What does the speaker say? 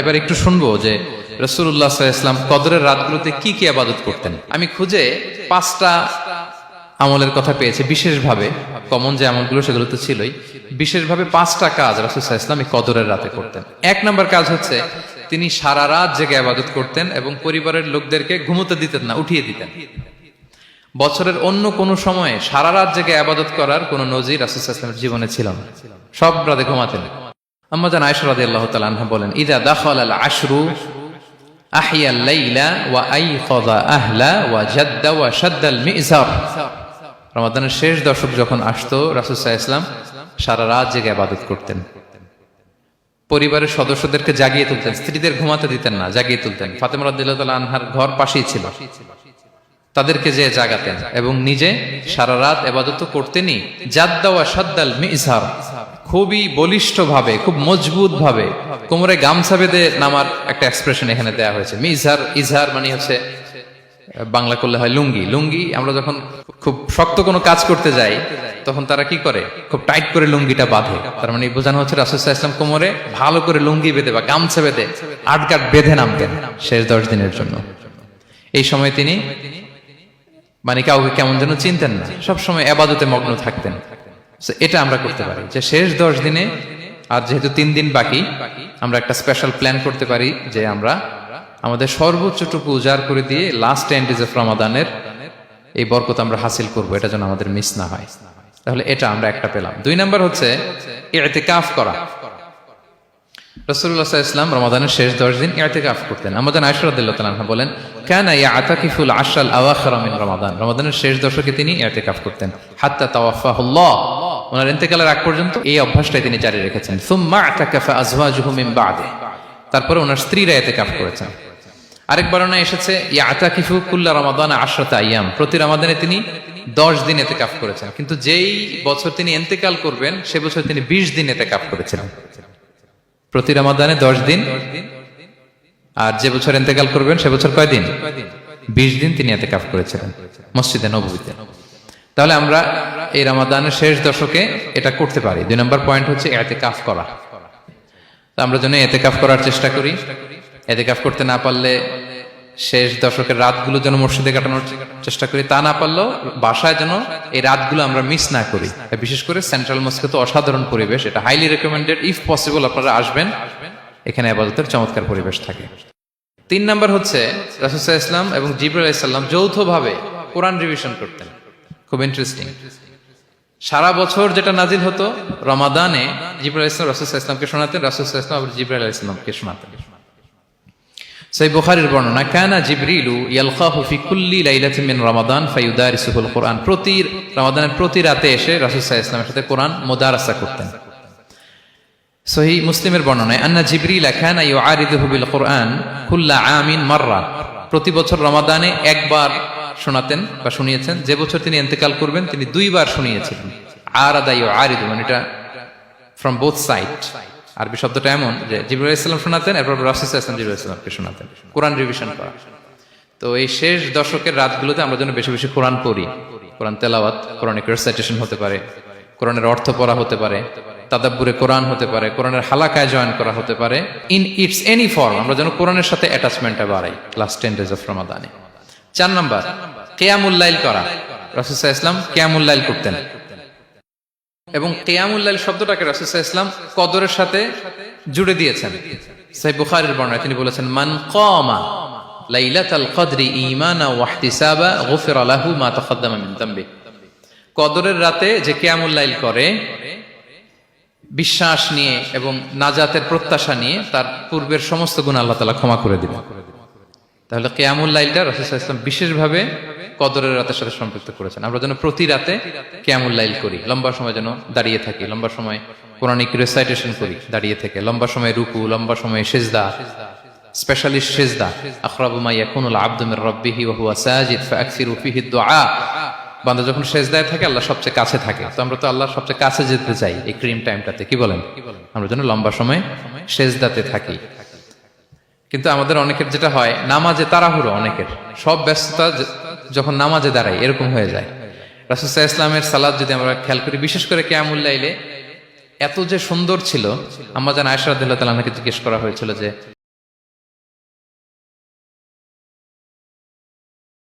এবার একটু শুনবো যে রাসূলুল্লাহ সাল্লাল্লাহু আলাইহি ওয়াসাল্লাম কদরের রাতগুলোতে কি কি ইবাদত করতেন। আমি খুঁজে 5টা আমলের কথা পেয়েছি বিশেষভাবে, কমন যে আমলগুলো সেগুলো তো ছিলই, বিশেষভাবে 5টা কাজ রাসূল সাল্লাল্লাহু আলাইহি ওয়াসাল্লাম এই কদরের রাতে করতেন। 1 নম্বর কাজ হচ্ছে তিনি সারা রাত জেগে ইবাদত করতেন এবং পরিবারের লোকদেরকে ঘুমোতে দিতেন না, উঠিয়ে দিতেন। বছরের অন্য কোনো সময়ে সারা রাত জেগে ইবাদত করার কোনো নজির রাসূল সাল্লাল্লাহু আলাইহি ওয়াসাল্লামের জীবনে ছিল না। সব রাতে ঘুমাতেন। আম্মা জান আয়েশা রাদিয়াল্লাহু তাআলা আনহা বলেন, ইযা দাখালাল আশরু আহিয়াল লাইলা ওয়া আইকাযা আহলা ওয়া জাদ্দা ওয়া শাদ্দাল মিজার। রমাদানের শেষ দশক যখন আসতো রাসূল সাল্লাল্লাহু আলাইহি ওয়াসাল্লাম সারা রাত জেগে ইবাদত করতেন। পরিবারের সদস্যদেরকে জাগিয়ে তুলতেন, স্ত্রীদের ঘুমাতে দিতেন না, জাগিয়ে তুলতেন। ফাতেমা রাদিয়াল্লাহু তাআলা আনহার ঘর পাশেই ছিল, তাদেরকে যে জাগাতেন এবং নিজে সারা রাত ইবাদত করতেনই। জাদ্দা ওয়া শাদ্দাল মিজার, খুবই বলিষ্ঠ ভাবে, খুব মজবুত ভাবে কোমরে গামছা বেঁধে নামার একটা এক্সপ্রেশন এখানে দেয়া হয়েছে। মিজার, ইজহার মানে হচ্ছে বাংলা করলে হয় লুঙ্গি। লুঙ্গি আমরা যখন খুব শক্ত কোনো কাজ করতে যাই তখন তারা কি করে, খুব টাইট করে লুঙ্গিটা বাঁধে। তার মানে বোঝানো হচ্ছে রাসূল সাল্লাল্লাহু আলাইহি ওয়াসাল্লাম কোমরে ভালো করে লুঙ্গি বেঁধে বা গামছা বেঁধে আটগাট বেঁধে নামতেন শেষ 10 দিনের জন্য। এই সময় তিনি মানে কাউকে কেমন যেন চিনতেন না, সবসময় ইবাদতে মগ্ন থাকতেন। এটা আমরা করতে পারি যে শেষ 10 দিনে, আর যেহেতু 3 দিন বাকি, আমরা একটা স্পেশাল প্ল্যান করতে পারি যে আমরা আমাদের সর্বোচ্চটুকু উজাড় করে দিয়ে লাস্ট 10 ডেজ অফ রমাদানের এই বরকত আমরা হাসিল করব, এটা যেন আমাদের মিস না হয়। তাহলে এটা আমরা একটা পেলাম। 2 নাম্বার হচ্ছে ইতিকাফ করা। রাসূলুল্লাহ সাল্লাল্লাহু আলাইহি ওয়াসাল্লাম রমাদানের শেষ 10 দিন ইতিকাফ করতেন। আমাদের আয়েশা রাদিয়াল্লাহু তাআলা আনহা বলেন, কানা ইয়াতাকিফুল আশরাল আওয়াখির মিন রমাদান। রমাদানের শেষ দশকে তিনি ইতিকাফ করতেন। হাত্তা তাওয়াফাহুল্লাহ, ওনার ইন্তেকালের আগ পর্যন্ত এই অভ্যাসটাই তিনি জারি রেখেছেন। সুম্মা আতাকাফা আজওয়াজুহু মিন বাদে, তারপরে ওনার স্ত্রীরা ইতিকাফ করেছেন। আরেক বর্ণনায় এসেছে ইয়াতাকিফু কুল্লা রমাদান 10 আইয়াম, প্রতি রমাদানে তিনি 10 দিন ইতিকাফ করেছেন। কিন্তু যেই বছর তিনি ইন্তেকাল করবেন সে বছর তিনি 20 দিন ইতিকাফ করেছিলেন। প্রতি রমাদানে 10 দিন, আর যে বছর ইন্তেকাল করবেন সে বছর কয় দিন? 20 দিন তিনি ইতিকাফ করেছিলেন মসজিদে নববীতে। তাহলে আমরা এই রমাদানের শেষ দশকে এটা করতে পারি। 2 নম্বর পয়েন্ট হচ্ছে ইতিকাফ করা। তো আমরা যেন ইতিকাফ করার চেষ্টা করি। ইতিকাফ করতে না পারলে শেষ দশকের রাতগুলো যেন মসজিদে কাটানোর চেষ্টা করি, তা না পারলেও বাসায় যেন এই রাতগুলো আমরা মিস না করি। বিশেষ করে সেন্ট্রাল মস্কে তো অসাধারণ পরিবেশ, এটা হাইলি রেকমেন্ডেড। ইফ পসিবল আপনারা আসবেন, এখানে ইবাদতের চমৎকার পরিবেশ থাকে। 3 নাম্বার হচ্ছে রাসূল সাল্লাল্লাহু আলাইহি ওয়াসাল্লাম এবং জিবরাইল আলাইহিস সালাম যৌথভাবে কোরআন রিভিশন করতেন। খুব ইন্টারেস্টিং। সারা বছর যেটা নাজিল হতো রমাদানে জিবরাইল আলাইহিস সালাম রাসূল সাল্লাল্লাহু আলাইহি ওয়াসাল্লামকে শোনাতেন, রাসূল সাল্লাল্লাহু আলাইহি ওয়াসাল্লাম আবার জিবরাইল আলাইহিস সালামকে শোনাতেন। সহিহ বুখারীর বর্ণনা, কানা জিবরিলু ইয়ালকাহু ফি কুল্লি লাইলাতিন মিন রমাদান ফায়ুদারিসুহুল কুরআন। প্রতি রমাদানের প্রতি রাতে এসে রাসূল সাল্লাল্লাহু আলাইহি ওয়াসাল্লামের সাথে কোরআন মুদারাসা করতেন। সহিহ মুসলিমের বর্ণনায়, আন্না জিবরিলা কানা ইউআরিদুহু বিল কুরআন কুল্লা আমিন মাররা। প্রতি বছর রমাদানে একবার শোনাতেন বা শুনিয়েছেন। যে বছর তিনি ইন্তেকাল করবেন তিনি 2 বার শুনিয়েছিলেন। আরাদা ইউআরিদু মানে এটা ফ্রম বোথ সাইড। আরবি শব্দটা এমন যে জিবরাইল আলাইহিস সালাম শোনাতেন, এরপর রাসূল সাল্লাল্লাহু আলাইহি ওয়াসাল্লাম জিবরাইল আলাইহিস সালামকে শোনাতেন। কোরআন রিভিশন করা। তো এই শেষ দশকের রাতগুলোতে আমরা যেন বেশি বেশি কোরআন পড়ি। কোরআন তেলাওয়াত, কোরআনিক রিসাইটেশন হতে পারে, কোরআনের অর্থ পড়া হতে পারে, তাদাব্বুরে কোরআন হতে পারে, কোরআনের হালাকায় জয়েন করা হতে পারে। ইন ইটস এনি ফর্ম আমরা যেন কোরআনের সাথে অ্যাটাচমেন্টটা বাড়াই লাস্ট 10 ডেজ অফ রমাদানে। 4 নাম্বার কিয়ামুল লাইল করা। রাসূল সাল্লাল্লাহু আলাইহি ওয়াসাল্লাম কিয়ামুল লাইল করতেন এবং কিয়ামুল লাইল শব্দটাকে রাসূল সাল্লাল্লাহু আলাইহি ওয়াসাল্লাম কদরের সাথে জুড়ে দিয়েছেন। সহিহ বুখারীর বর্ণনায় তিনি বলেছেন, মান কামা লাইলাতাল কদরি ঈমানা ওয়া ইহতিসাবা গুফিরা লাহু মা তাকদ্দামা মিন যামবি। কদরের রাতে যে কিয়ামুল লাইল করে বিশ্বাস নিয়ে এবং নাজাতের প্রত্যাশা নিয়ে, তার পূর্বের সমস্ত গুনাহ আল্লাহ তাআলা ক্ষমা করে দিবেন। তাহলে কিয়ামুল লাইলটা রাসূল সাল্লাল্লাহু আলাইহি ওয়াসাল্লাম বিশেষভাবে কদরের রাতের সাথে সম্পৃক্ত করেছেন। আমরা যেন প্রতি রাতে কিয়ামুল লাইল করি, লম্বা সময় যেন দাঁড়িয়ে থাকি, লম্বা সময় কোরআনিক রিসাইটেশন করি দাঁড়িয়ে থেকে, লম্বা সময় রুকু, লম্বা সময় সিজদা, স্পেশালি সিজদা। আখরাবু মা ইয়াকুনুল আবদু মির রাব্বিহি ওয়া হুয়া সাজিদ ফাআকসিরু ফিহি দুআ। বান্দা যখন সিজদায় থাকে আল্লাহ সবচেয়ে কাছে থাকে। তো আমরা তো আল্লাহর সবচেয়ে কাছে যেতে চাই এই ক্রিম টাইমটাতে, কি বলেন? আমরা যেন লম্বা সময় সিজদাতে থাকি। কিন্তু আমাদের অনেকের যেটা হয়, নামাজে তাড়াহুড়ো, অনেকের সব ব্যস্ততা যখন নামাজে দাঁড়াই এরকম হয়ে যায়। রাসূল সাল্লাল্লাহু আলাইহি ওয়াসাল্লামের সালাত যদি আমরা খেয়াল করি, বিশেষ করে কিয়ামুল লাইলে এত যে সুন্দর ছিল, আম্মা জান আয়েশা রাদিয়াল্লাহু তাআলা আনহাকে জিজ্ঞেস করা হয়েছিল যে